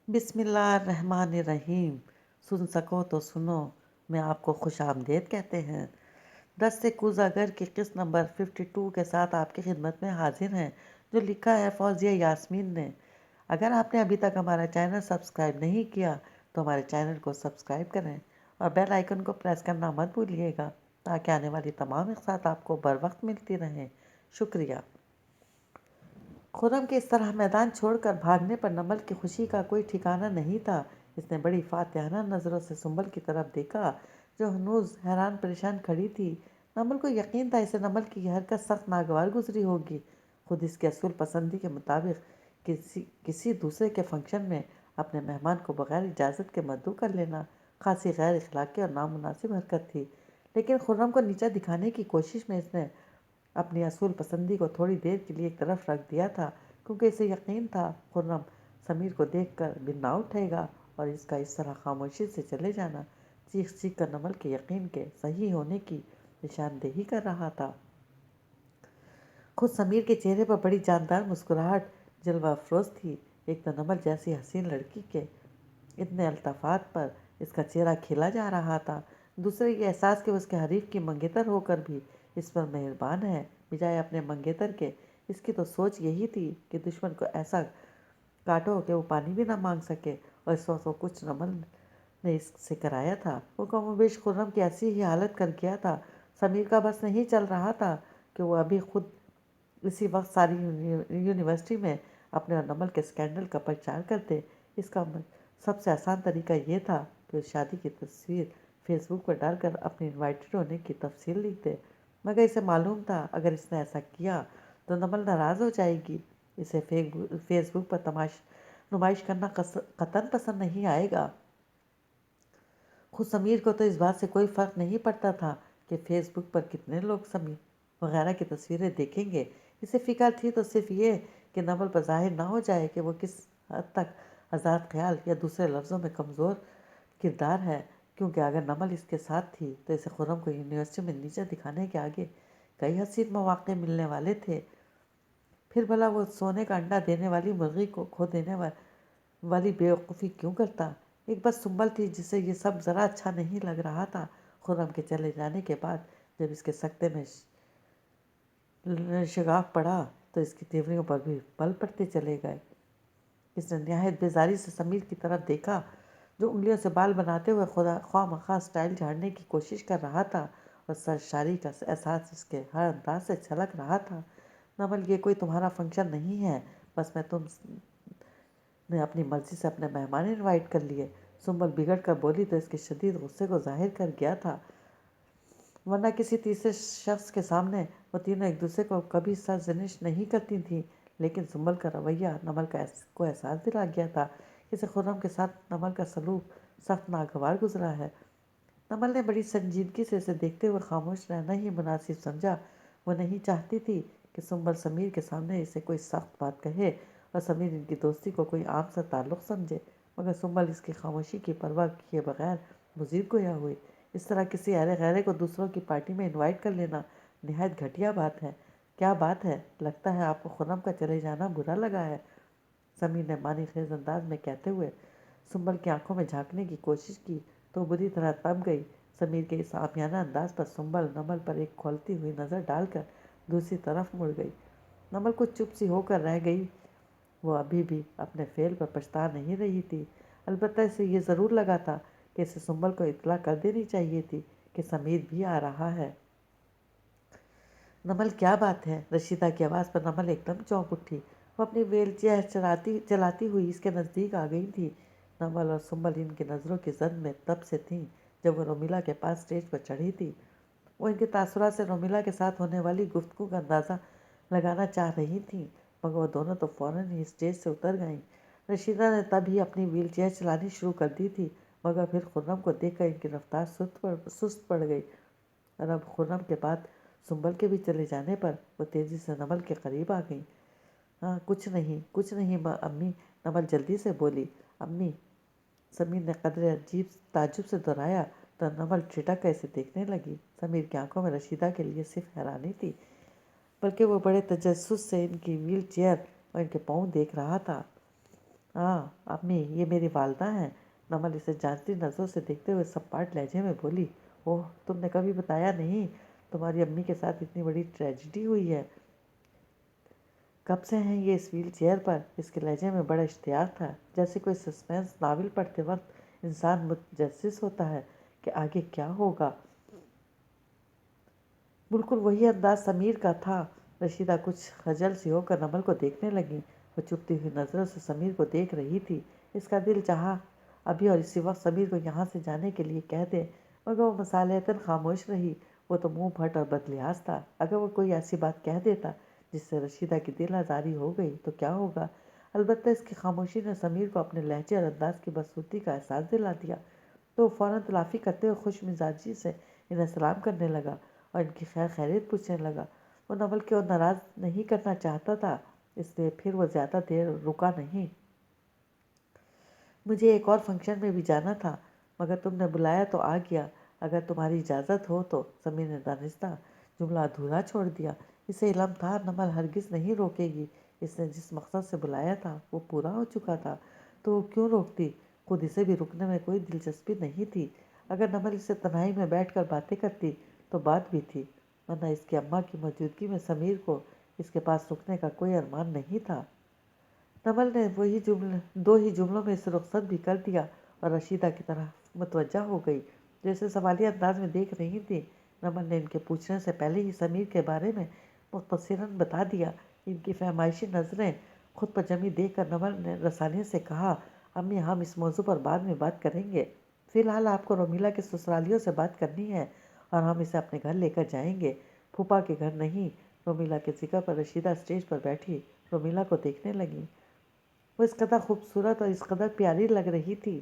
بسم اللہ الرحمن الرحیم۔ سن سکو تو سنو، میں آپ کو خوش آمدید کہتے ہیں۔ 10 سے کوزہ گر کی قسط نمبر 52 کے ساتھ آپ کی خدمت میں حاضر ہیں، جو لکھا ہے فوزیہ یاسمین نے۔ اگر آپ نے ابھی تک ہمارا چینل سبسکرائب نہیں کیا تو ہمارے چینل کو سبسکرائب کریں اور بیل آئیکن کو پریس کرنا مت بھولیے گا تاکہ آنے والی تمام اقساط آپ کو بر وقت ملتی رہیں۔ شکریہ۔ خرم کے اس طرح میدان چھوڑ کر بھاگنے پر نمل کی خوشی کا کوئی ٹھکانہ نہیں تھا۔ اس نے بڑی فاتحانہ نظروں سے سنبل کی طرف دیکھا جو ہنوز حیران پریشان کھڑی تھی۔ نمل کو یقین تھا اسے نمل کی یہ حرکت سخت ناگوار گزری ہوگی۔ خود اس کے اصول پسندی کے مطابق کسی دوسرے کے فنکشن میں اپنے مہمان کو بغیر اجازت کے مدعو کر لینا خاصی غیر اخلاقی اور نامناسب حرکت تھی، لیکن خرم کو نیچا دکھانے کی کوشش میں اس نے اپنی اصول پسندی کو تھوڑی دیر کے لیے ایک طرف رکھ دیا تھا، کیونکہ اسے یقین تھا خرم سمیر کو دیکھ کر بھی نہ اٹھے گا اور اس کا اس طرح خاموشی سے چلے جانا چیخ چیخ کر نمل کے یقین کے صحیح ہونے کی نشاندہی کر رہا تھا۔ خود سمیر کے چہرے پر بڑی جاندار مسکراہٹ جلوہ افروز تھی۔ ایک تو نمل جیسی حسین لڑکی کے اتنے الطافات پر اس کا چہرہ کھلا جا رہا تھا، دوسرے یہ احساس کہ اس کے حریف کی منگیتر ہو کر بھی اس پر مہربان ہے بجائے اپنے منگیتر کے۔ اس کی تو سوچ یہی تھی کہ دشمن کو ایسا کاٹو کہ وہ پانی بھی نہ مانگ سکے، اور اس وقت وہ کچھ نمل نے اس سے کرایا تھا وہ کم و بیش خرم کی ایسی ہی حالت کر گیا تھا۔ سمیر کا بس نہیں چل رہا تھا کہ وہ ابھی خود اسی وقت ساری یونیورسٹی میں اپنے اور نمل کے اسکینڈل کا پرچار کرتے۔ اس کا سب سے آسان طریقہ یہ تھا کہ اس شادی کی تصویر فیس بک پر ڈال کر اپنے انوائٹڈ ہونے کی تفصیل لکھ دے، مگر اسے معلوم تھا اگر اس نے ایسا کیا تو نمل ناراض ہو جائے گی، اسے فیس بک پر نمائش کرنا قطعاً پسند نہیں آئے گا۔ خود سمیر کو تو اس بات سے کوئی فرق نہیں پڑتا تھا کہ فیس بک پر کتنے لوگ سمیر وغیرہ کی تصویریں دیکھیں گے، اسے فکر تھی تو صرف یہ کہ نمل پر ظاہر نہ ہو جائے کہ وہ کس حد تک آزاد خیال یا دوسرے لفظوں میں کمزور کردار ہے، کیونکہ اگر نمل اس کے ساتھ تھی تو اسے خرم کو یونیورسٹی میں نیچے دکھانے کے آگے کئی حسین مواقع ملنے والے تھے۔ پھر بھلا وہ سونے کا انڈا دینے والی مرغی کو کھو دینے والی بیوقوفی کیوں کرتا؟ ایک بس سنبل تھی جسے یہ سب ذرا اچھا نہیں لگ رہا تھا۔ خرم کے چلے جانے کے بعد جب اس کے سکتے میں شگاف پڑا تو اس کی تیوریوں پر بھی بل پڑتے چلے گئے۔ اس نے نہایت بیزاری سے سمیر کی طرف دیکھا جو انگلیوں سے بال بناتے ہوئے خواہ مخواہ اسٹائل جھاڑنے کی کوشش کر رہا تھا، اور سرشاری کا احساس اس کے ہر انداز سے چھلک رہا تھا۔ نمل، یہ کوئی تمہارا فنکشن نہیں ہے، بس میں تم نے اپنی مرضی سے اپنے مہمان انوائٹ کر لیے۔ سنبل بگڑ کر بولی تو اس کے شدید غصے کو ظاہر کر گیا تھا، ورنہ کسی تیسرے شخص کے سامنے وہ تینوں ایک دوسرے کو کبھی سرزنش نہیں کرتی تھیں، لیکن سنبل کا رویہ نمل کو احساس دلا گیا تھا کہ اسے خرم کے ساتھ نمل کا سلوک سخت ناگوار گزرا ہے۔ نمل نے بڑی سنجیدگی سے اسے دیکھتے ہوئے خاموش رہنا ہی مناسب سمجھا۔ وہ نہیں چاہتی تھی کہ سنبل سمیر کے سامنے اسے کوئی سخت بات کہے اور سمیر ان کی دوستی کو کوئی عام سا تعلق سمجھے، مگر سنبل اس کی خاموشی کی پرواہ کیے بغیر مزید گویا ہوئی۔ اس طرح کسی ارے غیرے کو دوسروں کی پارٹی میں انوائٹ کر لینا نہایت گھٹیا بات ہے۔ کیا بات ہے؟ لگتا ہے آپ کو خرم کا چلے جانا برا لگا ہے، سمیر نے معنی خیز انداز میں کہتے ہوئے سنبل کی آنکھوں میں جھانکنے کی کوشش کی تو وہ بری طرح تپ گئی۔ سمیر کے اس عامیانہ انداز پر سنبل نمل پر ایک کھولتی ہوئی نظر ڈال کر دوسری طرف مڑ گئی۔ نمل کچھ چپ سی ہو کر رہ گئی۔ وہ ابھی بھی اپنے فعل پر پچھتا نہیں رہی تھی، البتہ اسے یہ ضرور لگا تھا کہ اسے سنبل کو اطلاع کر دینی چاہیے تھی کہ سمیر بھی آ رہا ہے۔ نمل، کیا بات ہے؟ رشیدہ کی آواز پر نمل ایک دم چونک اٹھی۔ وہ اپنی ویل چیئر چلاتی ہوئی اس کے نزدیک آ گئی تھی۔ نمل اور سنبل ان کی نظروں کی زد میں تب سے تھیں جب وہ رومیلا کے پاس اسٹیج پر چڑھی تھی۔ وہ ان کے تاثرات سے رومیلا کے ساتھ ہونے والی گفتگو کا اندازہ لگانا چاہ رہی تھیں، مگر وہ دونوں تو فوراً ہی اسٹیج سے اتر گئیں۔ رشیدہ نے تب ہی اپنی ویل چیئر چلانی شروع کر دی تھی، مگر پھر خرم کو دیکھ کر ان کی رفتار سست پڑ گئی، اور اب خرم کے بعد سنبل کے بھی چلے جانے پر وہ تیزی سے نمل کے قریب آ گئیں۔ ہاں، کچھ نہیں امی، نمل جلدی سے بولی۔ امی، سمیر نے قدرے عجیب تعجب سے دہرایا تو نمل ٹھٹک کر اسے دیکھنے لگی۔ سمیر کی آنکھوں میں رشیدہ کے لیے صرف حیرانی تھی، بلکہ وہ بڑے تجسس سے ان کی ویل چیئر اور ان کے پاؤں دیکھ رہا تھا۔ ہاں امی، یہ میری والدہ ہیں۔ نمل اسے جانتی نظروں سے دیکھتے ہوئے سپاٹ لہجے میں بولی، اوہ تم نے کبھی بتایا نہیں، تمہاری امی کے ساتھ اتنی بڑی ٹریجڈی ہوئی ہے۔ کب سے ہیں یہ اس ویل چیئر پر؟ اس کے لہجے میں بڑا اشتیاق تھا، جیسے کوئی سسپینس ناول پڑھتے وقت انسان متجسس ہوتا ہے کہ آگے کیا ہوگا۔ بالکل وہی انداز سمیر کا تھا۔ رشیدہ کچھ خجل سی ہو کر نمل کو دیکھنے لگی۔ وہ چپتی ہوئی نظروں سے سمیر کو دیکھ رہی تھی۔ اس کا دل چاہا ابھی اور اسی وقت سمیر کو یہاں سے جانے کے لیے کہہ دے، مگر وہ مصالحتاً خاموش رہی۔ وہ تو منہ پھٹ اور بدلحاظ تھا۔ اگر وہ کوئی ایسی بات کہہ دیتا جس سے رشیدہ کی دل آزاری ہو گئی تو کیا ہوگا؟ البتہ اس کی خاموشی نے سمیر کو اپنے لہجے اور انداز کی بدصورتی کا احساس دلا دیا، تو وہ فوراً تلافی کرتے ہوئے خوش مزاجی سے انہیں سلام کرنے لگا اور ان کی خیر خیریت پوچھنے لگا۔ وہ نمل کو ناراض نہیں کرنا چاہتا تھا، اس لیے پھر وہ زیادہ دیر رکا نہیں۔ مجھے ایک اور فنکشن میں بھی جانا تھا، مگر تم نے بلایا تو آ گیا۔ اگر تمہاری اجازت ہو تو۔ سمیر نے دانستہ جملہ ادھورا چھوڑ دیا۔ اسے علم تھا نمل ہرگز نہیں روکے گی۔ اس نے جس مقصد سے بلایا تھا وہ پورا ہو چکا تھا، تو وہ کیوں روکتی؟ خود اسے بھی رکنے میں کوئی دلچسپی نہیں تھی۔ اگر نمل اسے تنہائی میں بیٹھ کر باتیں کرتی تو بات بھی تھی، ورنہ اس کی اماں کی موجودگی میں سمیر کو اس کے پاس رکنے کا کوئی ارمان نہیں تھا۔ نمل نے دو ہی جملوں میں اسے رخصت بھی کر دیا اور رشیدہ کی طرف متوجہ ہو گئی، جیسے سوالیہ انداز میں دیکھ رہی تھی۔ نمل نے ان کے پوچھنے سے پہلے ہی سمیر کے بارے میں مختصراً بتا دیا۔ ان کی فہمائشی نظریں خود پر جمی دیکھ کر نمل نے رسانی سے کہا، امی ہم اس موضوع پر بعد میں بات کریں گے، فی الحال آپ کو رومیلا کے سسرالیوں سے بات کرنی ہے اور ہم اسے اپنے گھر لے کر جائیں گے، پھوپھا کے گھر نہیں۔ رومیلا کے ذکر پر رشیدہ اسٹیج پر بیٹھی رومیلا کو دیکھنے لگی۔ وہ اس قدر خوبصورت اور اس قدر پیاری لگ رہی تھی،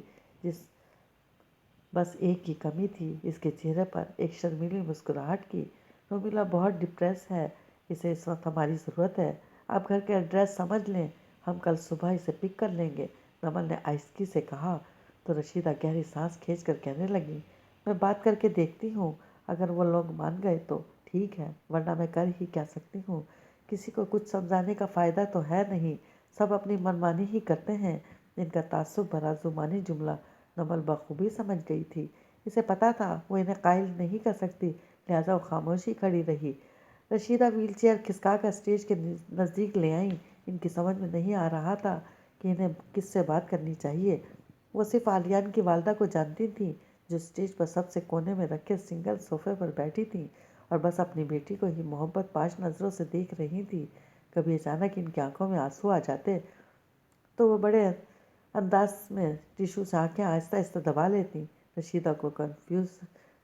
بس ایک ہی کمی تھی، اس کے چہرے پر ایک شرمیلی مسکراہٹ کی۔ رومیلا بہت ڈپریس ہے، اسے اس وقت ہماری ضرورت ہے۔ آپ گھر کا ایڈریس سمجھ لیں، ہم کل صبح اسے پک کر لیں گے، نمل نے آہستگی سے کہا۔ تو رشیدہ گہری سانس کھینچ کر کہنے لگی، میں بات کر کے دیکھتی ہوں، اگر وہ لوگ مان گئے تو ٹھیک ہے، ورنہ میں کر ہی کیا سکتی ہوں۔ کسی کو کچھ سمجھانے کا فائدہ تو ہے نہیں، سب اپنی منمانی ہی کرتے ہیں۔ ان کا تعصب بھرا زبانی جملہ نمل بخوبی سمجھ گئی تھی۔ اسے پتا تھا وہ انہیں قائل نہیں کر سکتی، لہٰذا وہ خاموش ہی کھڑی رہی۔ رشیدہ ویل چیئر کھسکا کر اسٹیج کے نزدیک لے آئیں۔ ان کی سمجھ میں نہیں آ رہا تھا کہ انہیں کس سے بات کرنی چاہیے۔ وہ صرف عالیان کی والدہ کو جانتی تھیں، جو اسٹیج پر سب سے کونے میں رکھے سنگل صوفے پر بیٹھی تھیں اور بس اپنی بیٹی کو ہی محبت پاش نظروں سے دیکھ رہی تھیں۔ کبھی اچانک ان کی آنکھوں میں آنسو آ جاتے تو وہ بڑے انداز میں ٹیشو سے آنکھیں آہستہ آہستہ دبا لیتی۔ رشیدہ کو کنفیوز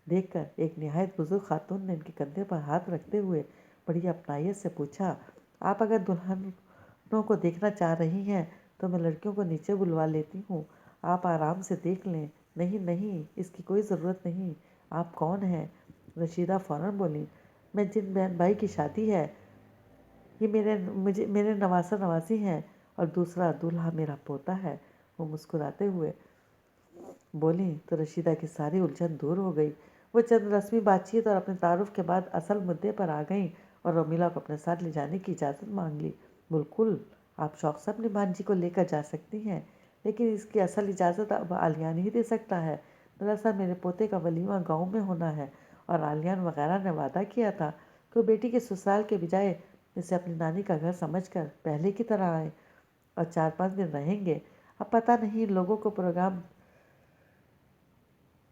دیکھ کر ایک نہایت بزرگ خاتون نے ان کے کندھے پر ہاتھ رکھتے ہوئے بڑی اپنائیت سے پوچھا، آپ اگر دلہنوں کو دیکھنا چاہ رہی ہیں تو میں لڑکیوں کو نیچے بلوا لیتی ہوں، آپ آرام سے دیکھ لیں۔ نہیں نہیں، اس کی کوئی ضرورت نہیں۔ آپ کون ہیں؟ رشیدہ فوراً بولی، میں جن بہن بھائی کی شادی ہے، یہ میرے نواسہ نواسی ہیں اور دوسرا دولہا میرا پوتا ہے۔ وہ مسکراتے ہوئے بولی تو رشیدہ کی ساری الجھن دور ہو گئی۔ وہ چند رسمی بات چیت اور اپنے تعارف کے بعد اصل مدعے پر آ گئیں اور رومیلا کو اپنے ساتھ لے جانے کی اجازت مانگ لی۔ بالکل، آپ شوق سے اپنی بانجی کو لے کر جا سکتی ہیں، لیکن اس کی اصل اجازت اب عالیان ہی دے سکتا ہے۔ دراصل میرے پوتے کا ولیمہ گاؤں میں ہونا ہے اور عالیان وغیرہ نے وعدہ کیا تھا کہ وہ بیٹی کے سسرال کے بجائے اسے اپنی نانی کا گھر سمجھ کر پہلے کی طرح آئے اور 4-5 دن رہیں گے۔ اب پتہ نہیں لوگوں کو پروگرام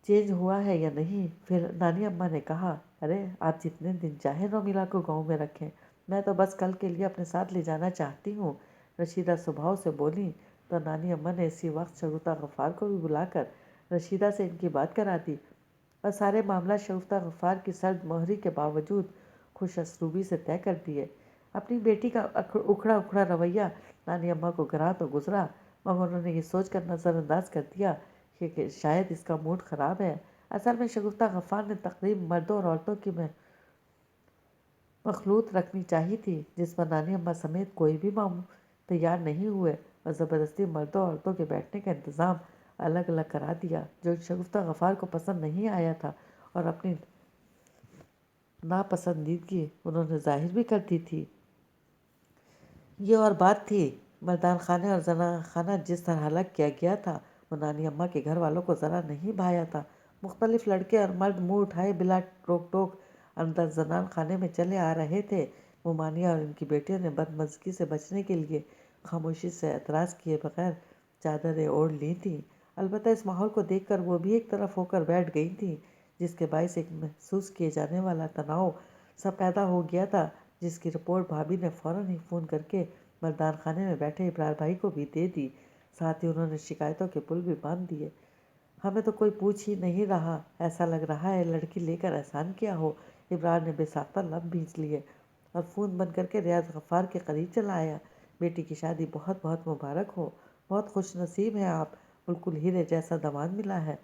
چینج ہوا ہے یا نہیں۔ پھر نانی اماں نے کہا، ارے آپ جتنے دن چاہیں رومیلا کو گاؤں میں رکھیں، میں تو بس کل کے لیے اپنے ساتھ لے جانا چاہتی ہوں۔ رشیدہ سبھاؤ سے بولی تو نانی اماں نے اسی وقت شگفتہ غفار کو بھی بلا کر رشیدہ سے ان کی بات کرا دی اور سارے معاملات شگفتہ غفار کی سرد مہری کے باوجود خوش اسلوبی سے طے کر دیے۔ اپنی بیٹی کا اکھڑا اکھڑا رویہ نانی اماں کو گراں تو گزرا، مگر انہوں نے یہ سوچ کر نظر انداز کر دیا کہ شاید اس کا موڈ خراب ہے۔ اصل میں شگفتہ غفار نے تقریب مردوں اور عورتوں کی مخلوط رکھنی چاہی تھی، جس پر نانی اماں سمیت کوئی بھی تیار نہیں ہوئے اور زبردستی مردوں اور عورتوں کے بیٹھنے کا انتظام الگ الگ کرا دیا، جو شگفتہ غفار کو پسند نہیں آیا تھا اور اپنی ناپسندیدگی انہوں نے ظاہر بھی کر دی تھی۔ یہ اور بات تھی مردان خانے اور زنان خانہ جس طرح الگ کیا گیا تھا وہ نانی اماں کے گھر والوں کو ذرا نہیں بھایا تھا۔ مختلف لڑکے اور مرد منہ اٹھائے بلا روک ٹوک اندر زنان خانے میں چلے آ رہے تھے۔ مومانیہ اور ان کی بیٹیوں نے بدمزگی سے بچنے کے لیے خاموشی سے اعتراض کیے بغیر چادریں اوڑھ لی تھیں۔ البتہ اس ماحول کو دیکھ کر وہ بھی ایک طرف ہو کر بیٹھ گئی تھیں، جس کے باعث ایک محسوس کیے جانے والا تناؤ سا پیدا ہو گیا تھا، جس کی رپورٹ بھابھی نے فوراً ہی فون کر کے مردان خانے میں بیٹھے ابرار بھائی کو بھی دے دی۔ ساتھ ہی انہوں نے شکایتوں کے پل بھی باندھ دیے۔ ہمیں تو کوئی پوچھ ہی نہیں رہا، ایسا لگ رہا ہے لڑکی لے کر احسان کیا ہو۔ ابرار نے بے ساختہ لب بھینچ لیے اور فون بند کر کے ریاض غفار کے قریب چلا آیا۔ بیٹی کی شادی بہت بہت مبارک ہو، بہت خوش نصیب ہیں آپ، بالکل ہیرے جیسا داماد ملا ہے۔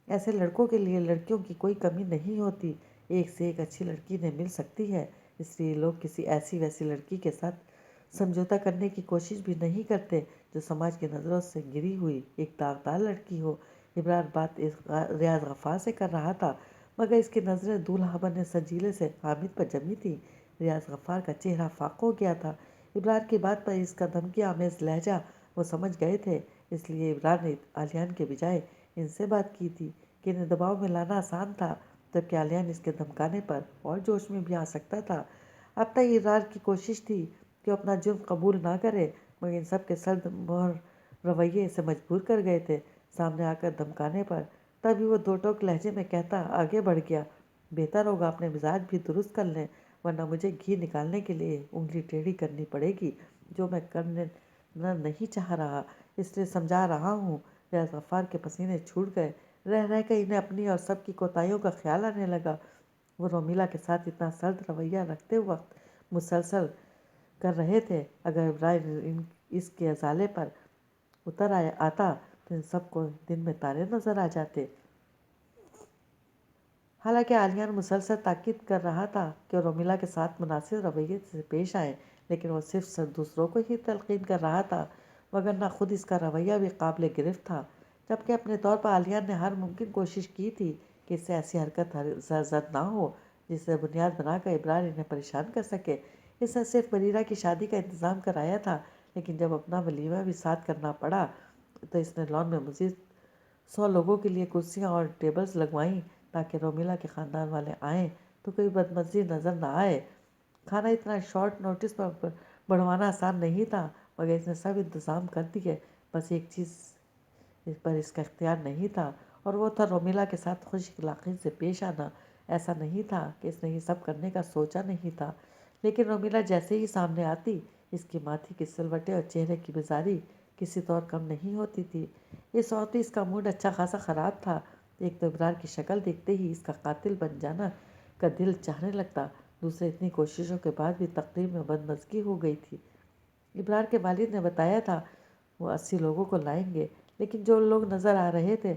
ایسے لڑکوں کے لیے لڑکیوں کی کوئی کمی نہیں ہوتی، ایک سے ایک اچھی لڑکی انہیں مل سکتی ہے، اس لیے لوگ کسی ایسی ویسی لڑکی کے ساتھ سمجھوتا کرنے کی کوشش بھی نہیں کرتے جو سماج کی نظروں سے گری ہوئی ایک داغدار لڑکی ہو۔ ابرار بات ریاض غفار سے کر رہا تھا، مگر اس کی نظریں دولہا بنے سجیلے سے حامد پر جمی تھیں۔ ریاض غفار کا چہرہ فاق ہو گیا تھا۔ ابرار کی بات پر اس کا دھمکی آمیز لہجہ وہ سمجھ گئے تھے، اس لیے ابرار نے علیان کے بجائے ان سے بات کی تھی کہ انہیں دباؤ میں لانا آسان تھا، جبکہ علیان اس کے دھمکانے پر اور جوش میں بھی آ سکتا تھا۔ اب تک ابرار کی کوشش تھی کہ وہ اپنا جرم قبول نہ کرے، مگر ان سب کے سرد مہر رویے اسے مجبور کر گئے تھے سامنے آ کر دھمکانے پر۔ تبھی وہ دو ٹوک لہجے میں کہتا آگے بڑھ گیا، بہتر ہوگا اپنے مزاج بھی درست کر لیں، ورنہ مجھے گھی نکالنے کے لیے انگلی ٹیڑھی کرنی پڑے گی، جو میں کرنے نہیں چاہ رہا، اس لیے سمجھا رہا ہوں۔ ریاض غفار کے پسینے چھوٹ گئے، رہ رہ کر انہیں اپنی اور سب کی کوتاہیوں کا خیال آنے لگا۔ وہ رومیلا کے ساتھ اتنا سرد رویہ رکھتے وقت مسلسل کر رہے تھے، اگر ابراہیم اس کے ازالے پر اتر آتا تو ان سب کو دن میں تارے نظر آ جاتے۔ حالانکہ علیان مسلسل تاکید کر رہا تھا کہ وہ رومیلا کے ساتھ مناسب رویے سے پیش آئیں، لیکن وہ صرف دوسروں کو ہی تلقین کر رہا تھا، وگرنہ خود اس کا رویہ بھی قابل گرفت تھا۔ جبکہ اپنے طور پر علیان نے ہر ممکن کوشش کی تھی کہ اس سے ایسی حرکت سرزد نہ ہو جس سے بنیاد بنا کر ابرار انہیں پریشان کر سکے۔ اس نے صرف بریرہ کی شادی کا انتظام کرایا تھا، لیکن جب اپنا ولیمہ بھی ساتھ کرنا پڑا تو اس نے لان میں مزید 100 لوگوں کے لیے کرسیاں اور ٹیبلز لگوائیں تاکہ رومیلا کے خاندان والے آئیں تو کوئی بدمزی نظر نہ آئے۔ کھانا اتنا شارٹ نوٹس پر بڑھوانا آسان نہیں تھا، مگر اس نے سب انتظام کر دیے، بس ایک چیز اس پر اس کا اختیار نہیں تھا، اور وہ تھا رومیلا کے ساتھ خوش اخلاقی سے پیش آنا۔ ایسا نہیں تھا کہ اس نے یہ سب کرنے کا سوچا نہیں تھا، لیکن رومیلا جیسے ہی سامنے آتی اس کی ماتھی کی سلوٹیں اور چہرے کی بیزاری کسی طور کم نہیں ہوتی تھی۔ اس وقت اس کا موڈ اچھا خاصا خراب تھا۔ ایک تو ابرار کی شکل دیکھتے ہی اس کا قاتل بن جانا کا دل چاہنے لگتا، دوسرے اتنی کوششوں کے بعد بھی تقریب میں بدمزگی ہو گئی تھی۔ ابرار کے والد نے بتایا تھا وہ 80 لوگوں کو لائیں گے، لیکن جو لوگ نظر آ رہے تھے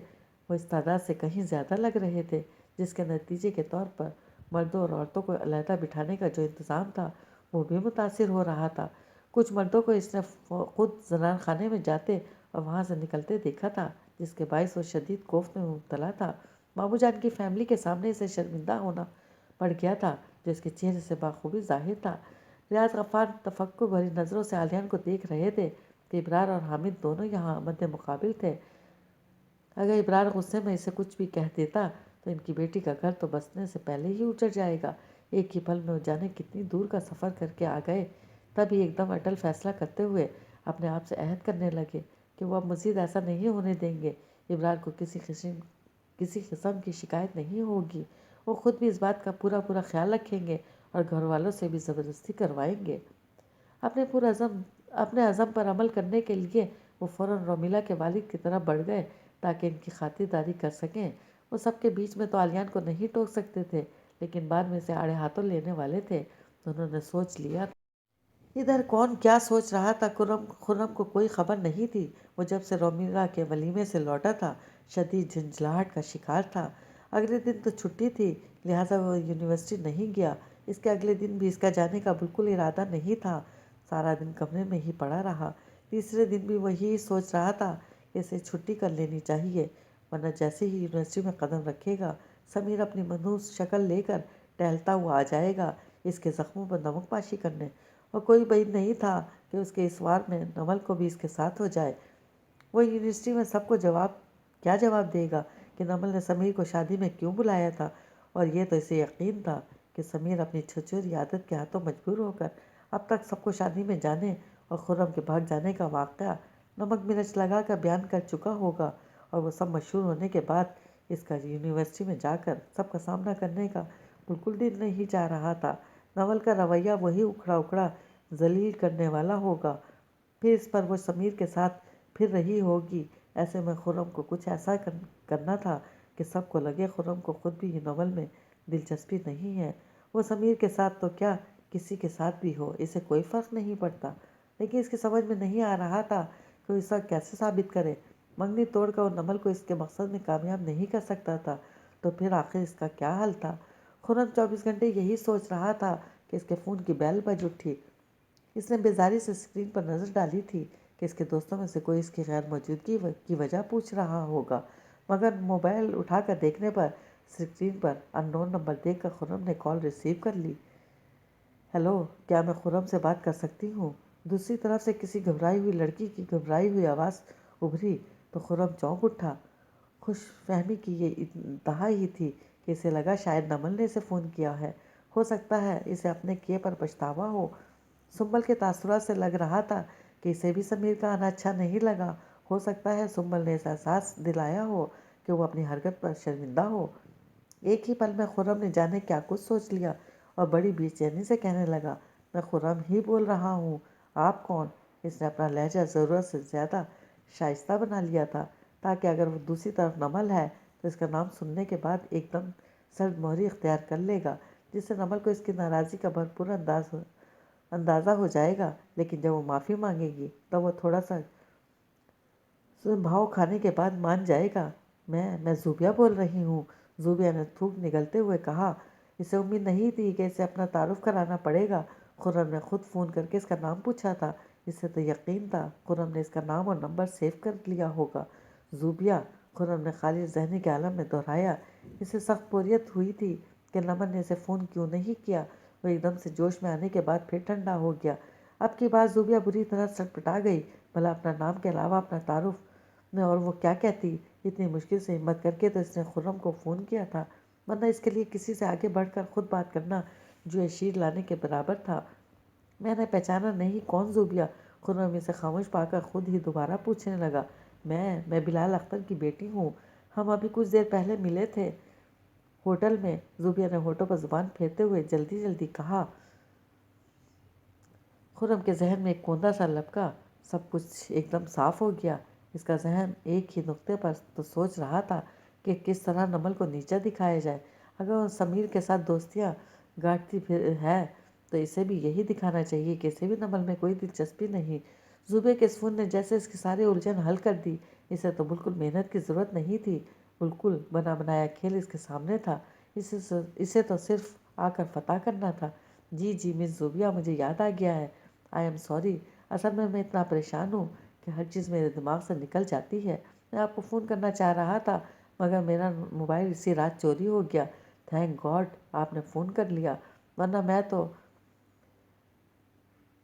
وہ اس تعداد سے کہیں زیادہ لگ رہے تھے، جس کے نتیجے کے طور پر مردوں اور عورتوں کو علیحدہ بٹھانے کا جو انتظام تھا وہ بھی متاثر ہو رہا تھا۔ کچھ مردوں کو اس نے خود زنان خانے میں جاتے اور وہاں سے نکلتے دیکھا تھا، جس کے باعث وہ شدید کوفت میں مبتلا تھا۔ ماموں جان کی فیملی کے سامنے اسے شرمندہ ہونا پڑ گیا تھا، جو اس کے چہرے سے بخوبی ظاہر تھا۔ ریاض غفار تفکر بھری نظروں سے علیان کو دیکھ رہے تھے کہ ابرار اور حامد دونوں یہاں مد مقابل تھے۔ اگر ابرار غصے میں اسے کچھ بھی کہہ دیتا تو ان کی بیٹی کا گھر تو بسنے سے پہلے ہی اجڑ جائے گا۔ ایک ہی پل میں وہ جانے کتنی دور کا سفر کر کے آ گئے، تبھی ایک دم اٹل فیصلہ کرتے ہوئے اپنے آپ سے عہد کرنے لگے کہ وہ اب مزید ایسا نہیں ہونے دیں گے۔ ابرار کو کسی قسم کی شکایت نہیں ہوگی، وہ خود بھی اس بات کا پورا خیال رکھیں گے اور گھر والوں سے بھی زبردستی کروائیں گے۔ اپنے عزم پر عمل کرنے کے لیے وہ فوراً رومیلا کے والد کی طرف بڑھ گئے تاکہ ان کی خاطرداری کر سکیں۔ وہ سب کے بیچ میں تو علیان کو نہیں ٹوک سکتے تھے، لیکن بعد میں اسے آڑے ہاتھوں لینے والے تھے، تو انہوں نے سوچ لیا تھا۔ ادھر کون کیا سوچ رہا تھا خرم کو کوئی خبر نہیں تھی۔ وہ جب سے رومیلا کے ولیمے سے لوٹا تھا شدید جھنجھلاہٹ کا شکار تھا۔ اگلے دن تو چھٹی تھی، لہٰذا وہ یونیورسٹی نہیں گیا۔ اس کے اگلے دن بھی اس کا جانے کا بالکل ارادہ نہیں تھا، سارا دن کمرے میں ہی پڑا رہا۔ تیسرے دن بھی وہی سوچ رہا تھا کہ اسے چھٹی کر لینی چاہیے، ورنہ جیسے ہی یونیورسٹی میں قدم رکھے گا سمیر اپنی منحوس شکل لے کر ٹہلتا ہوا آ جائے گا اس کے زخموں پر نمک پاشی کرنے، اور کوئی بعید نہیں تھا کہ اس کے اس وار میں نمل کو بھی اس کے ساتھ ہو جائے۔ وہ یونیورسٹی میں سب کو کیا جواب دے گا کہ نمل نے سمیر کو شادی میں کیوں بلایا تھا، اور یہ تو اسے یقین تھا کہ سمیر اپنی چھچوری عادت کے ہاتھوں مجبور ہو کر اب تک سب کو شادی میں جانے اور خرم کے بھاگ جانے کا واقعہ نمک مرچ لگا کر بیان کر چکا ہوگا، اور وہ سب مشہور ہونے کے بعد اس کا یونیورسٹی میں جا کر سب کا سامنا کرنے کا بالکل دل نہیں چاہ رہا تھا۔ نمل کا رویہ وہی اکھڑا اکھڑا ذلیل کرنے والا ہوگا، پھر اس پر وہ سمیر کے ساتھ پھر رہی ہوگی۔ ایسے میں خرم کو کچھ ایسا کرنا تھا کہ سب کو لگے خرم کو خود بھی ناول میں دلچسپی نہیں ہے۔ وہ سمیر کے ساتھ تو کیا کسی کے ساتھ بھی ہو، اسے کوئی فرق نہیں پڑتا، لیکن اس کی سمجھ میں نہیں آ رہا تھا کہ وہ اسے کیسے ثابت کرے۔ منگنی توڑ کر وہ نمل کو اس کے مقصد میں کامیاب نہیں کر سکتا تھا، تو پھر آخر اس کا کیا حل تھا؟ خرم 24 گھنٹے یہی سوچ رہا تھا کہ اس کے فون کی بیل بج اٹھی۔ اس نے بیزاری سے اسکرین پر نظر ڈالی تھی کہ اس کے دوستوں میں سے کوئی اس کی غیر موجودگی کی وجہ پوچھ رہا ہوگا، مگر موبائل اٹھا کر دیکھنے پر اسکرین پر ان نون نمبر دیکھ کر خرم نے کال ریسیو کر لی۔ ہیلو، کیا میں خرم سے بات کر سکتی ہوں؟ دوسری طرف سے کسی گھبرائی ہوئی لڑکی کی گھبرائی ہوئی آواز ابھری تو خرم چونک اٹھا۔ خوش فہمی کی یہ انتہا ہی تھی کہ اسے لگا شاید نمل نے اسے فون کیا ہے، ہو سکتا ہے اسے اپنے کیے پر پچھتاوا ہو۔ سنبل کے تاثرات سے لگ رہا تھا کہ اسے بھی سمیر کا آنا اچھا نہیں لگا، ہو سکتا ہے سنبل نے اسے احساس دلایا ہو کہ وہ اپنی حرکت پر شرمندہ ہو۔ ایک ہی پل میں خرم نے جانے کیا کچھ سوچ لیا اور بڑی بے چینی سے کہنے لگا، میں خرم ہی بول رہا ہوں، آپ کون؟ اس نے اپنا لہجہ ضرورت سے زیادہ شائستہ بنا لیا تھا تاکہ اگر وہ دوسری طرف نمل ہے تو اس کا نام سننے کے بعد ایک دم سرد مہری اختیار کر لے گا، جس سے نمل کو اس کی ناراضی کا بھرپور اندازہ ہو جائے گا، لیکن جب وہ معافی مانگے گی تب وہ تھوڑا سا بھاؤ کھانے کے بعد مان جائے گا۔ میں زوبیہ بول رہی ہوں، زوبیہ نے تھوک نگلتے ہوئے کہا۔ اسے امید نہیں تھی کہ اسے اپنا تعارف کرانا پڑے گا، خرم نے خود فون کر کے اس کا نام پوچھا تھا، اسے تو یقین تھا خرم نے اس کا نام اور نمبر سیو کر لیا ہوگا۔ زوبیہ، خرم نے خالص ذہنی کے عالم میں دہرایا۔ اسے سخت بوریت ہوئی تھی کہ نمل نے اسے فون کیوں نہیں کیا۔ وہ ایک دم سے جوش میں آنے کے بعد پھر ٹھنڈا ہو گیا۔ اب کی بات زوبیہ بری طرح سٹپٹا گئی، بھلا اپنا نام کے علاوہ اپنا تعارف میں اور وہ کیا کہتی؟ اتنی مشکل سے ہمت کر کے تو اس نے خرم کو فون کیا تھا، ورنہ اس کے لیے کسی سے آگے بڑھ کر خود بات کرنا جو شیر لانے کے برابر تھا۔ میں نے پہچانا نہیں، کون زوبیہ؟ خرم اسے خاموش پا کر خود ہی دوبارہ پوچھنے لگا۔ میں بلال اختر کی بیٹی ہوں، ہم ابھی کچھ دیر پہلے ملے تھے ہوٹل میں، زوبیہ نے ہونٹوں پر زبان پھیرتے ہوئے جلدی جلدی کہا۔ خرم کے ذہن میں ایک کوندا سا لپکا، سب کچھ ایک دم صاف ہو گیا۔ اس کا ذہن ایک ہی نقطے پر تو سوچ رہا تھا کہ کس طرح نمل کو نیچا دکھایا جائے۔ اگر وہ سمیر کے ساتھ دوستیاں گاٹتی ہے تو اسے بھی یہی دکھانا چاہیے کہ اسے بھی نمل میں کوئی دلچسپی نہیں۔ زوبیہ کے اس فون نے جیسے اس کی ساری الجھن حل کر دی۔ اسے تو بالکل محنت کی ضرورت نہیں تھی، بالکل بنا بنایا کھیل اس کے سامنے تھا، اسے تو صرف آ کر فتح کرنا تھا۔ جی مس زوبیہ، مجھے یاد آ گیا ہے، آئی ایم سوری، اصل میں اتنا پریشان ہوں کہ ہر چیز میرے دماغ سے نکل جاتی ہے۔ میں آپ کو فون کرنا چاہ رہا تھا مگر میرا موبائل اسی رات چوری ہو گیا۔ تھینک گاڈ آپ نے فون کر لیا، ورنہ میں تو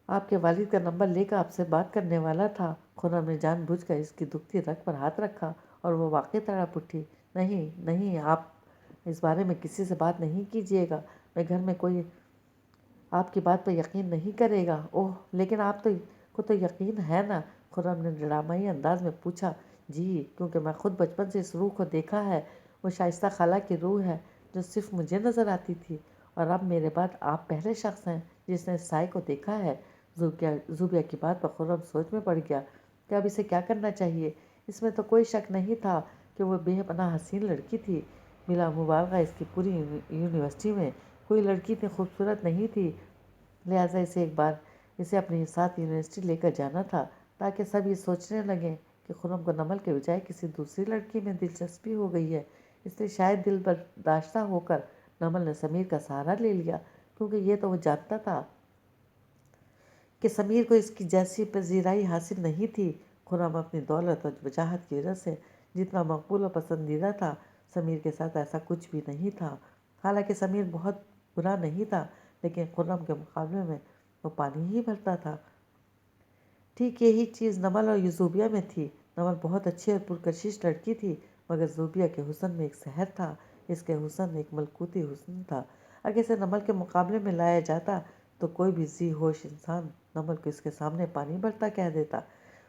آپ کے والد کا نمبر لے کر آپ سے بات کرنے والا تھا۔ خرم نے جان بوجھ کر اس کی دکھتی رگ پر ہاتھ رکھا اور وہ واقعی تڑپ اٹھی۔ نہیں، آپ اس بارے میں کسی سے بات نہیں کیجیے گا، میں گھر میں کوئی آپ کی بات پر یقین نہیں کرے گا۔ اوہ، لیکن آپ کو تو یقین ہے نا؟ خرم نے ڈرامائی انداز میں پوچھا۔ جی، کیونکہ میں خود بچپن سے اس روح کو دیکھا ہے، وہ شائستہ خالہ کی روح ہے جو صرف مجھے نظر آتی تھی، اور اب میرے بعد آپ پہلے شخص ہیں جس نے اس سائے کو دیکھا ہے۔ زوبیہ کی بات پر خرم سوچ میں پڑ گیا کہ اب اسے کیا کرنا چاہیے۔ اس میں تو کوئی شک نہیں تھا کہ وہ بے پناہ حسین لڑکی تھی، بلا مبالغہ اس کی پوری یونیورسٹی میں کوئی لڑکی اتنی خوبصورت نہیں تھی، لہٰذا اسے اپنے ساتھ یونیورسٹی لے کر جانا تھا تاکہ سب یہ سوچنے لگیں کہ خرم کو نمل کے بجائے کسی دوسری لڑکی میں دلچسپی ہو گئی ہے۔ اس لیے شاید دل برداشتہ ہو کر نمل نے سمیر کا سہارا لے لیا، کیونکہ یہ تو وہ جانتا تھا کہ سمیر کو اس کی جیسی پذیرائی حاصل نہیں تھی۔ خرم اپنی دولت اور وجاہت کی وجہ سے جتنا مقبول و پسندیدہ تھا، سمیر کے ساتھ ایسا کچھ بھی نہیں تھا۔ حالانکہ سمیر بہت برا نہیں تھا، لیکن خرم کے مقابلے میں وہ پانی ہی بھرتا تھا۔ ٹھیک یہی چیز نمل اور زوبیہ میں تھی۔ نمل بہت اچھی اور پرکشش لڑکی تھی، مگر زوبیہ کے حسن میں ایک سحر تھا، اس کے حسن ایک ملکوتی حسن تھا۔ اگر اسے نمل کے مقابلے میں لایا جاتا تو کوئی بھی ذی ہوش انسان نمل کو اس کے سامنے پانی بھرتا کہہ دیتا۔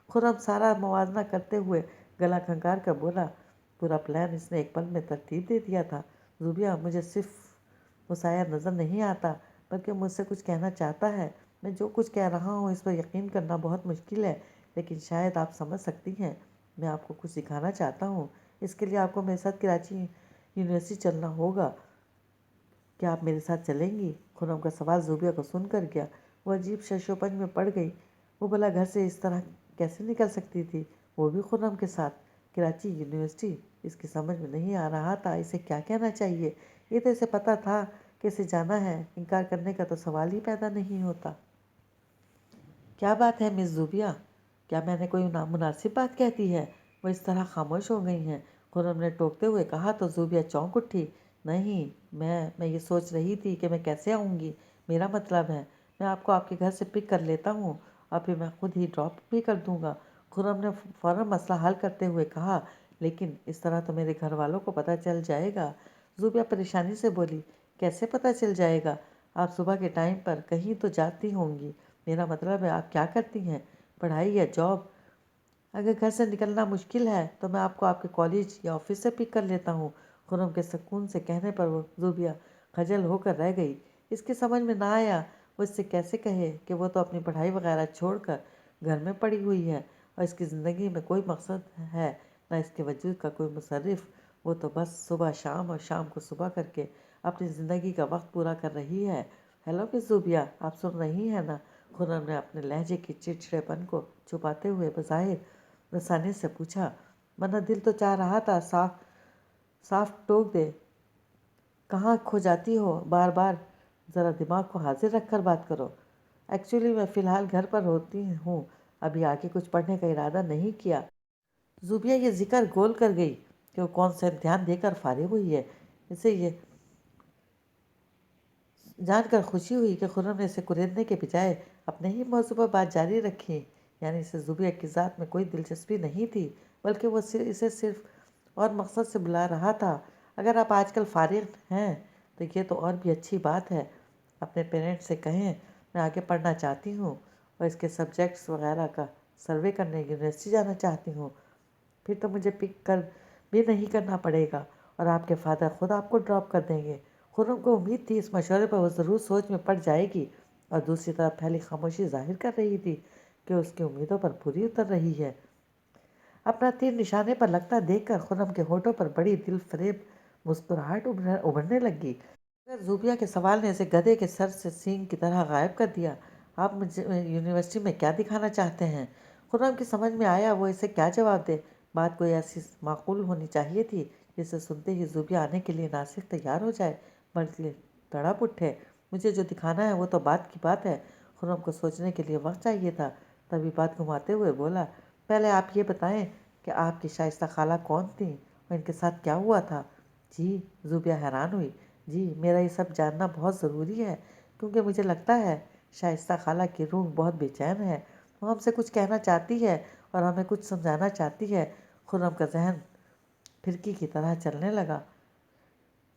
خرم سارا موازنہ کرتے ہوئے گلا کھنگار کر بولا، پورا پلان اس نے ایک پل میں ترتیب دے دیا تھا۔ زوبیہ، مجھے صرف مسایہ نظر نہیں آتا بلکہ مجھ سے کچھ کہنا چاہتا ہے۔ میں جو کچھ کہہ رہا ہوں اس پر یقین کرنا بہت مشکل ہے، لیکن شاید آپ سمجھ سکتی ہیں۔ میں آپ کو کچھ سکھانا چاہتا ہوں، اس کے لیے آپ کو میرے ساتھ کراچی یونیورسٹی چلنا ہوگا۔ کیا آپ میرے ساتھ چلیں گی؟ خرم کا سوال زوبیہ کو سن کر گیا۔ وہ عجیب ششوپنج میں پڑ گئی۔ وہ بھلا گھر سے اس طرح کیسے نکل سکتی تھی، وہ بھی خرم کے ساتھ؟ کراچی یونیورسٹی؟ اس کی سمجھ میں نہیں آ رہا تھا اسے کیا کہنا چاہیے۔ یہ تو اسے پتہ تھا کہ اسے جانا ہے، انکار کرنے کا تو سوال ہی پیدا نہیں ہوتا۔ کیا بات ہے مس زوبیہ؟ کیا میں نے کوئی نامناسب بات کہہ دی ہے؟ وہ اس طرح خاموش ہو گئی ہیں۔ خرم نے ٹوکتے ہوئے کہا تو زوبیہ چونک اٹھی۔ نہیں، میں یہ سوچ رہی تھی کہ میں کیسے آؤں گی۔ میرا مطلب ہے میں آپ کو آپ کے گھر سے پک کر لیتا ہوں اور پھر میں خود ہی ڈراپ بھی کر دوں گا۔ خرم نے فوراً مسئلہ حل کرتے ہوئے کہا، لیکن اس طرح تو میرے گھر والوں کو پتہ چل جائے گا۔ زوبیہ پریشانی سے بولی، کیسے پتہ چل جائے گا؟ آپ صبح کے ٹائم پر کہیں تو جاتی ہوں گی۔ میرا مطلب ہے آپ کیا کرتی ہیں، پڑھائی یا جاب؟ اگر گھر سے نکلنا مشکل ہے تو میں آپ کو آپ کے کالج یا آفس سے پک کر لیتا ہوں۔ خرم کے سکون سے کہنے پر وہ زوبیہ خجل ہو کر رہ گئی۔ اس کی سمجھ میں نہ آیا وہ اس سے کیسے کہے کہ وہ تو اپنی پڑھائی وغیرہ چھوڑ کر گھر میں پڑی ہوئی ہے اور اس کی زندگی میں کوئی مقصد ہے نہ اس کے وجود کا کوئی مصرف۔ وہ تو بس صبح شام اور شام کو صبح کر کے اپنی زندگی کا وقت پورا کر رہی ہے۔ ہیلو مس زوبیہ، آپ سن رہی ہیں نا؟ خرم نے اپنے لہجے کی چڑچڑے پن کو چھپاتے ہوئے بظاہر رسانی سے پوچھا، ورنہ دل تو چاہ رہا تھا صاف ٹوک دے، کہاں کھو جاتی ہو بار بار، ذرا دماغ کو حاضر رکھ کر بات کرو۔ ایکچولی میں فی الحال گھر پر ہوتی ہوں، ابھی آگے کچھ پڑھنے کا ارادہ نہیں کیا۔ زوبیہ یہ ذکر گول کر گئی کہ وہ کون سے امتحان دے کر فارغ ہوئی ہے۔ اسے یہ جان کر خوشی ہوئی کہ خرم نے اسے کریدنے کے بجائے اپنے ہی موضوع پر بات جاری رکھی، یعنی اسے زوبیہ کی ذات میں کوئی دلچسپی نہیں تھی بلکہ وہ اسے صرف اور مقصد سے بلا رہا تھا۔ اگر آپ آج کل فارغ ہیں تو یہ تو اور بھی اچھی بات ہے۔ اپنے پیرنٹس سے کہیں میں آگے پڑھنا چاہتی ہوں اور اس کے سبجیکٹس وغیرہ کا سروے کرنے یونیورسٹی جانا چاہتی ہوں، پھر تو مجھے پک کر بھی نہیں کرنا پڑے گا اور آپ کے فادر خود آپ کو ڈراپ کر دیں گے۔ خرم کو امید تھی اس مشورے پر وہ ضرور سوچ میں پڑ جائے گی، اور دوسری طرف پھیلی خاموشی ظاہر کر رہی تھی کہ اس کی امیدوں پر پوری اتر رہی ہے۔ اپنا تیر نشانے پر لگتا دیکھ کر خرم کے ہونٹوں پر بڑی دل فریب مسکراہٹ ابھرنے لگی، مگر زوبیہ کے سوال نے اسے گدھے کے سر سے سینگ کی طرح غائب کر دیا۔ آپ مجھے یونیورسٹی میں کیا دکھانا چاہتے ہیں؟ خرم کی سمجھ میں آیا وہ اسے کیا جواب دے۔ بات کوئی ایسی معقول ہونی چاہیے تھی جسے سنتے ہی زوبیہ آنے کے لیے نہ صرف تیار ہو جائے بلکہ تڑپ اٹھے۔ مجھے جو دکھانا ہے وہ تو بات کی بات ہے۔ خرم کو سوچنے کے لیے وقت چاہیے تھا، تبھی بات گھماتے ہوئے بولا، پہلے آپ یہ بتائیں کہ آپ کی شائستہ خالہ کون تھیں اور ان کے ساتھ کیا ہوا تھا؟ جی، زوبیہ حیران ہوئی۔ جی، میرا یہ سب جاننا بہت ضروری ہے کیونکہ مجھے لگتا ہے شائستہ خالہ کی روح بہت بے چین ہے، وہ ہم سے کچھ کہنا چاہتی ہے اور ہمیں کچھ سمجھانا چاہتی ہے۔ خرم کا ذہن پھرکی کی طرح چلنے لگا۔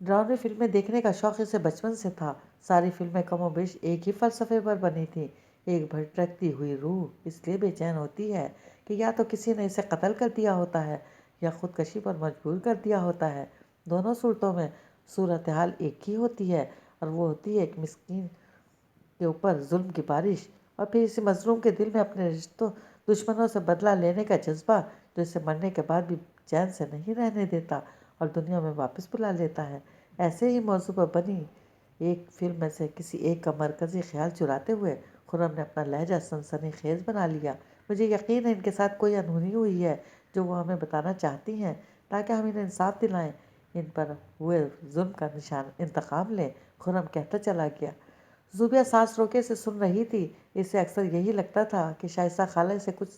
ڈرامے فلمیں دیکھنے کا شوق اسے بچپن سے تھا۔ ساری فلمیں کم و بیش ایک ہی فلسفے پر بنی تھیں۔ ایک بھٹکتی ہوئی روح اس لیے بے چین ہوتی ہے کہ یا تو کسی نے اسے قتل کر دیا ہوتا ہے یا خودکشی پر مجبور کر دیا ہوتا ہے۔ دونوں صورتوں میں صورتحال ایک ہی ہوتی ہے، اور وہ ہوتی ہے ایک مسکین کے اوپر ظلم کی بارش، اور پھر اسی مظلوم کے دل میں اپنے دشمنوں سے بدلہ لینے کا جذبہ جو اسے مرنے کے بعد بھی چین سے نہیں رہنے دیتا اور دنیا میں واپس بلا لیتا ہے۔ ایسے ہی موضوع پر بنی ایک فلم میں سے کسی ایک کا مرکزی خیال چراتے ہوئے خرم نے اپنا لہجہ سنسنی خیز بنا لیا، مجھے یقین ہے ان کے ساتھ کوئی انہونی ہوئی ہے جو وہ ہمیں بتانا چاہتی ہیں تاکہ ہم انہیں انصاف دلائیں، ان پر ہوئے ظلم کا انتقام لیں۔ خرم کہتا چلا گیا۔ زوبیہ سانس روکے سے سن رہی تھی۔ اسے اکثر یہی لگتا تھا کہ شائستہ خالہ اسے کچھ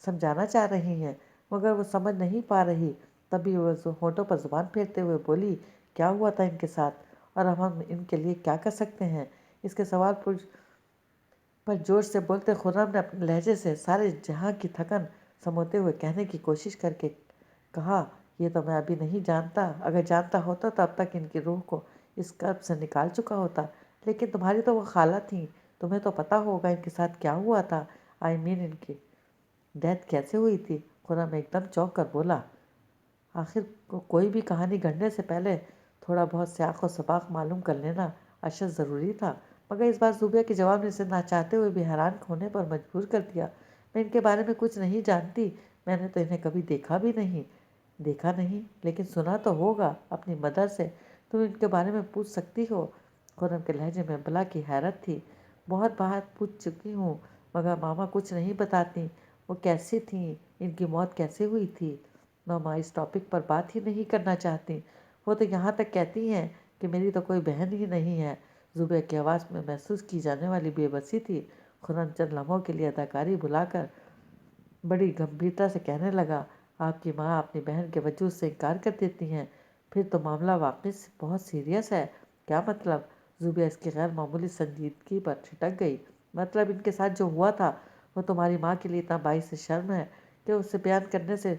سمجھانا چاہ رہی ہیں مگر وہ سمجھ نہیں پا رہی۔ تبھی وہ ہونٹوں پر زبان پھیرتے ہوئے بولی، کیا ہوا تھا ان کے ساتھ اور اب ہم ان کے لیے کیا کر سکتے ہیں؟ اس کے سوال پر جوش سے بولتے خرم نے اپنے لہجے سے سارے جہاں کی تھکن سموتے ہوئے کہنے کی کوشش کر کے کہا، یہ تو میں ابھی نہیں جانتا، اگر جانتا ہوتا تو اب تک ان کی روح کو اس قلب سے نکال چکا ہوتا، لیکن تمہاری تو وہ خالہ تھیں، تمہیں تو پتہ ہوگا ان کے ساتھ کیا ہوا تھا، ان کی ڈیتھ کیسے ہوئی تھی۔ خرم ایک دم چونک کر بولا، آخر کوئی بھی کہانی گھڑنے سے پہلے تھوڑا بہت سیاق و سباق معلوم کر لینا اشد ضروری تھا، مگر اس بار زوبیہ کے جواب نے اسے نہ چاہتے ہوئے بھی حیران ہونے پر مجبور کر دیا۔ میں ان کے بارے میں کچھ نہیں جانتی، میں نے تو انہیں کبھی دیکھا بھی نہیں۔ دیکھا نہیں لیکن سنا تو ہوگا اپنی مدر سے، تم ان کے بارے میں پوچھ سکتی ہو۔ خرم کے لہجے میں بلا کی حیرت تھی۔ بہت بات پوچھ چکی ہوں مگر ماما کچھ نہیں بتاتی، وہ کیسی تھیں، ان کی موت کیسے ہوئی تھی۔ ماما اس ٹاپک پر بات ہی نہیں کرنا چاہتی، وہ تو یہاں تک کہتی ہیں کہ میری تو کوئی بہن ہی نہیں ہے۔ زبیہ کی آواز میں محسوس کی جانے والی بے بسی تھی۔ خرم چند لمحوں کے لیے اداکاری بھلا کر بڑی گمبھیرتا سے کہنے لگا، آپ کی ماں اپنی بہن کے وجود سے انکار کر دیتی ہیں، پھر تو معاملہ واقعی بہت سیریس ہے۔ کیا مطلب؟ زبیہ اس کی غیر معمولی سنجیدگی پر ٹھٹک گئی۔ مطلب ان کے ساتھ جو ہوا تھا وہ تمہاری ماں کے لیے اتنا باعث شرم ہے کہ اسے بیان کرنے سے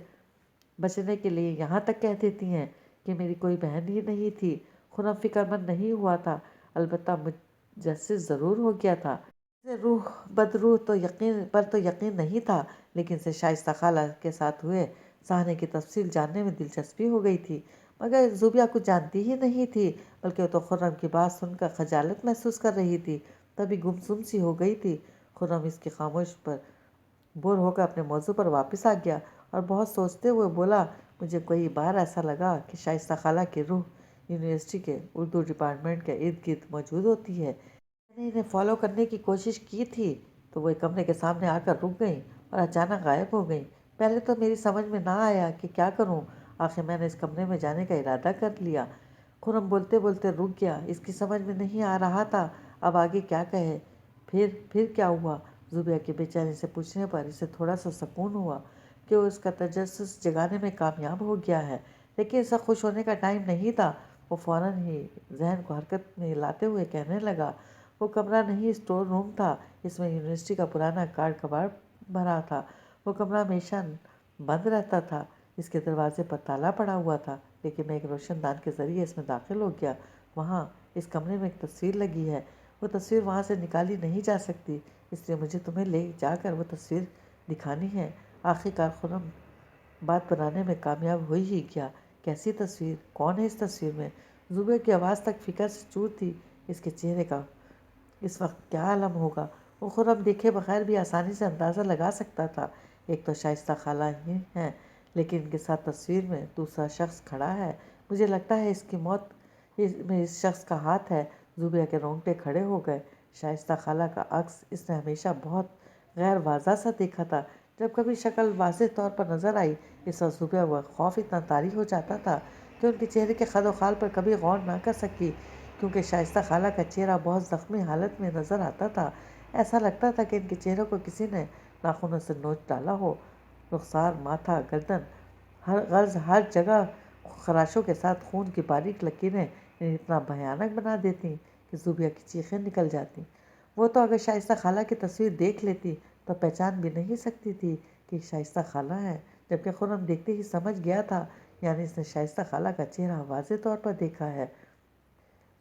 بچنے کے لیے یہاں تک کہہ دیتی ہیں کہ میری کوئی بہن ہی نہیں تھی۔ خرم فکر مند نہیں ہوا تھا، البتہ مجسس ضرور ہو گیا تھا۔ اسے روح بدروح تو یقین نہیں تھا، لیکن اسے شائستہ خالہ کے ساتھ ہوئے سہنے کی تفصیل جاننے میں دلچسپی ہو گئی تھی، مگر زوبیہ کچھ جانتی ہی نہیں تھی، بلکہ وہ تو خرم کی بات سن کر خجالت محسوس کر رہی تھی، تبھی گمسم سی ہو گئی تھی۔ خرم اس کی خاموش پر بور ہو کر اپنے موضوع پر واپس آ گیا اور بہت سوچتے ہوئے بولا، مجھے کئی بار ایسا لگا کہ شائستہ خالہ کی روح یونیورسٹی کے اردو ڈپارٹمنٹ کے ارد گرد موجود ہوتی ہے۔ میں نے انہیں فالو کرنے کی کوشش کی تھی تو وہ ایک کمرے کے سامنے آ کر رک گئیں اور اچانک غائب ہو گئیں۔ پہلے تو میری سمجھ میں نہ آیا کہ کیا کروں، آخر میں نے اس کمرے میں جانے کا ارادہ کر لیا۔ خرم بولتے بولتے رک گیا، اس کی سمجھ میں نہیں آ رہا تھا اب آگے کیا کہے۔ پھر کیا ہوا؟ زبیہ کے بے چینی سے پوچھنے پر اسے تھوڑا سا سکون ہوا کہ وہ اس کا تجسس جگانے میں کامیاب ہو گیا ہے، لیکن اسے خوش ہونے کا ٹائم نہیں تھا۔ وہ فوراً ہی ذہن کو حرکت میں لاتے ہوئے کہنے لگا، وہ کمرہ نہیں اسٹور روم تھا، اس میں یونیورسٹی کا پرانا کارڈ کباڑ بھرا تھا۔ وہ کمرہ ہمیشہ بند رہتا تھا، اس کے دروازے پر تالا پڑا ہوا تھا، لیکن میں ایک روشن دان کے ذریعے اس میں داخل ہو گیا۔ وہاں اس کمرے میں ایک تصویر لگی ہے، وہ تصویر وہاں سے نکالی نہیں جا سکتی، اس لیے مجھے تمہیں لے جا کر وہ تصویر دکھانی ہے۔ آخرکار خرم بات بنانے میں کامیاب ہو ہی گیا۔ کیسی تصویر؟ کون ہے اس تصویر میں؟ زبیہ کی آواز تک فکر سے چور تھی، اس کے چہرے کا اس وقت کیا عالم ہوگا؟ وہ خرم دیکھے بغیر بھی آسانی سے اندازہ لگا سکتا تھا۔ ایک تو شائستہ خالہ ہی ہیں، لیکن ان کے ساتھ تصویر میں دوسرا شخص کھڑا ہے، مجھے لگتا ہے اس کی موت میں اس شخص کا ہاتھ ہے۔ زبیہ کے رونگٹے کھڑے ہو گئے۔ شائستہ خالہ کا عکس اس نے ہمیشہ بہت غیر واضح سا دیکھا تھا، جب کبھی شکل واضح طور پر نظر آئی اس وقت زبیہ وہ خوف اتنا طاری ہو جاتا تھا کہ ان کے چہرے کے خد و خال پر کبھی غور نہ کر سکی، کیونکہ شائستہ خالہ کا چہرہ بہت زخمی حالت میں نظر آتا تھا۔ ایسا لگتا تھا کہ ان کے چہروں کو کسی نے ناخنوں سے نوچ ڈالا ہو۔ رخسار، ماتھا، گردن، ہر جگہ خراشوں کے ساتھ خون کی باریک لکیریں انہیں اتنا بھیانک بنا دیتی کہ زبیہ کی چیخیں نکل جاتی۔ وہ تو اگر شائستہ خالہ کی تصویر دیکھ لیتی تو پہچان بھی نہیں سکتی تھی کہ شائستہ خالہ ہے، جبکہ خرم دیکھتے ہی سمجھ گیا تھا، یعنی اس نے شائستہ خالہ کا چہرہ واضح طور پر دیکھا ہے۔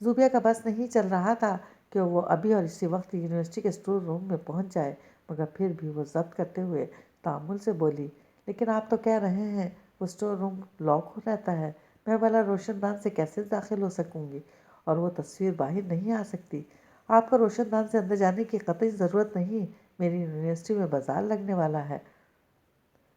زبیہ کا بس نہیں چل رہا تھا کہ وہ ابھی اور اسی وقت یونیورسٹی کے اسٹور روم میں پہنچ جائے، مگر پھر بھی وہ ضبط کرتے ہوئے تأمل سے بولی، لیکن آپ تو کہہ رہے ہیں وہ اسٹور روم لاک رہتا ہے، میں بھلا روشن دان سے کیسے داخل ہو سکوں گی اور وہ تصویر باہر نہیں آ سکتی؟ آپ کو روشن دان سے اندر جانے کی قطعی ضرورت نہیں، میری یونیورسٹی میں بازار لگنے والا ہے۔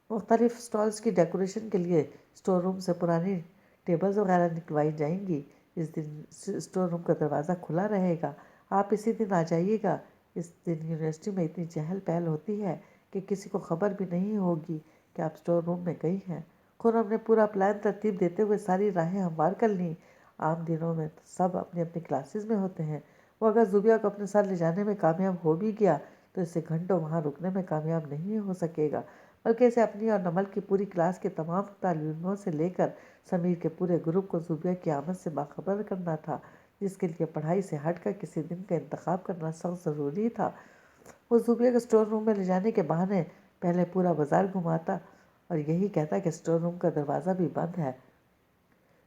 مختلف اسٹالز کی ڈیکوریشن کے لیے اسٹور روم سے پرانی ٹیبلز وغیرہ نکلوائی جائیں گی۔ اس دن اسٹور روم کا دروازہ کھلا رہے گا، آپ اسی دن آ جائیے گا۔ اس دن یونیورسٹی میں اتنی چہل پہل ہوتی ہے کہ کسی کو خبر بھی نہیں ہوگی کہ آپ اسٹور روم میں گئی ہیں۔ خرم نے پورا پلان ترتیب دیتے ہوئے ساری راہیں ہموار کر لیں۔ عام دنوں میں سب اپنی اپنی کلاسز میں ہوتے ہیں، وہ اگر زبیہ کو اپنے ساتھ لے جانے میں کامیاب ہو بھی گیا تو اسے گھنٹوں وہاں رکنے میں کامیاب نہیں ہو سکے گا، بلکہ اسے اپنی اور نمل کی پوری کلاس کے تمام طالب علموں سے لے کر سمیر کے پورے گروپ کو زبیہ کی آمد سے باخبر کرنا تھا، جس کے لیے پڑھائی سے ہٹ کر کسی دن کا انتخاب کرنا سخت ضروری تھا۔ وہ زوبیا کو اسٹور روم میں لے جانے کے بہانے پہلے پورا بازار گھماتا اور یہی کہتا کہ اسٹور روم کا دروازہ بھی بند ہے،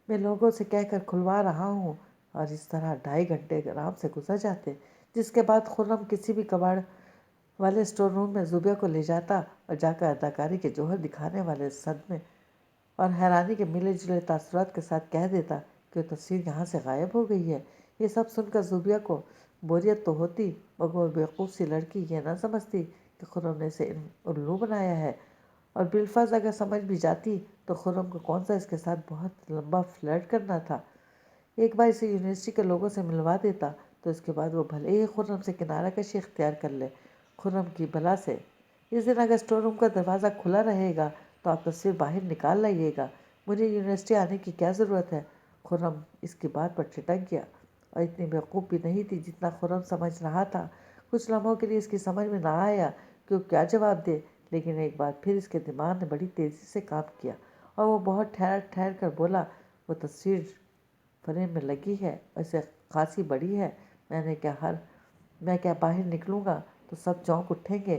میں لوگوں سے کہہ کر کھلوا رہا ہوں، اور اس طرح 2.5 گھنٹے آرام سے گزر جاتے، جس کے بعد خرم کسی بھی کباڑ والے اسٹور روم میں زوبیا کو لے جاتا اور جا کر اداکاری کے جوہر دکھانے والے صدمے اور حیرانی کے ملے جلے تاثرات کے ساتھ کہہ دیتا کہ وہ تصویر یہاں سے غائب ہو گئی ہے۔ یہ سب سن کر زوبیا کو بوریت تو ہوتی، مگر وہ بیوقوف سی لڑکی یہ نہ سمجھتی کہ خرم نے اسے الو بنایا ہے، اور بالفرض اگر سمجھ بھی جاتی تو خرم کو کون سا اس کے ساتھ بہت لمبا فلرٹ کرنا تھا۔ ایک بار اسے یونیورسٹی کے لوگوں سے ملوا دیتا تو اس کے بعد وہ بھلے ہی خرم سے کنارہ کشی اختیار کر لے، خرم کی بلا سے۔ اس دن اگر اسٹور روم کا دروازہ کھلا رہے گا تو آپ تصویر باہر نکال لائیے گا، مجھے یونیورسٹی آنے کی کیا ضرورت ہے؟ خرم اس کی بات پر ٹھٹک گیا، اور اتنی بیوقوف بھی نہیں تھی جتنا خرم سمجھ رہا تھا۔ کچھ لمحوں کے لیے اس کی سمجھ میں نہ آیا کہ وہ کیا جواب دے، لیکن ایک بار پھر اس کے دماغ نے بڑی تیزی سے کام کیا اور وہ بہت ٹھہر ٹھہر کر بولا، وہ تصویر فریم میں لگی ہے اور اسے خاصی بڑی ہے، میں کیا باہر نکلوں گا تو سب چونک اٹھیں گے؟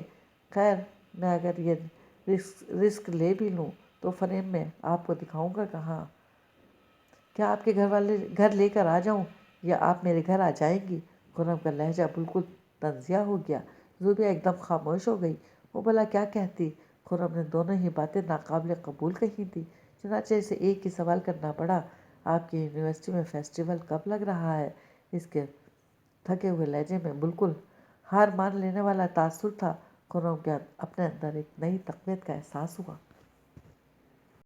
خیر، میں اگر یہ رسک لے بھی لوں تو فریم میں آپ کو دکھاؤں گا کہاں؟ کیا آپ کے گھر لے کر آ جاؤں یا آپ میرے گھر آ جائیں گی؟ خرم کا لہجہ بالکل تنزیہ ہو گیا۔ زوبیا ایک دم خاموش ہو گئی۔ وہ بھلا کیا کہتی؟ خرم نے دونوں ہی باتیں ناقابل قبول کہی تھی، چنانچہ اسے ایک ہی سوال کرنا پڑا، آپ کی یونیورسٹی میں فیسٹیول کب لگ رہا ہے؟ اس کے تھکے ہوئے لہجے میں بالکل ہار مان لینے والا تاثر تھا۔ خرم کے اپنے اندر ایک نئی تقویت کا احساس ہوا۔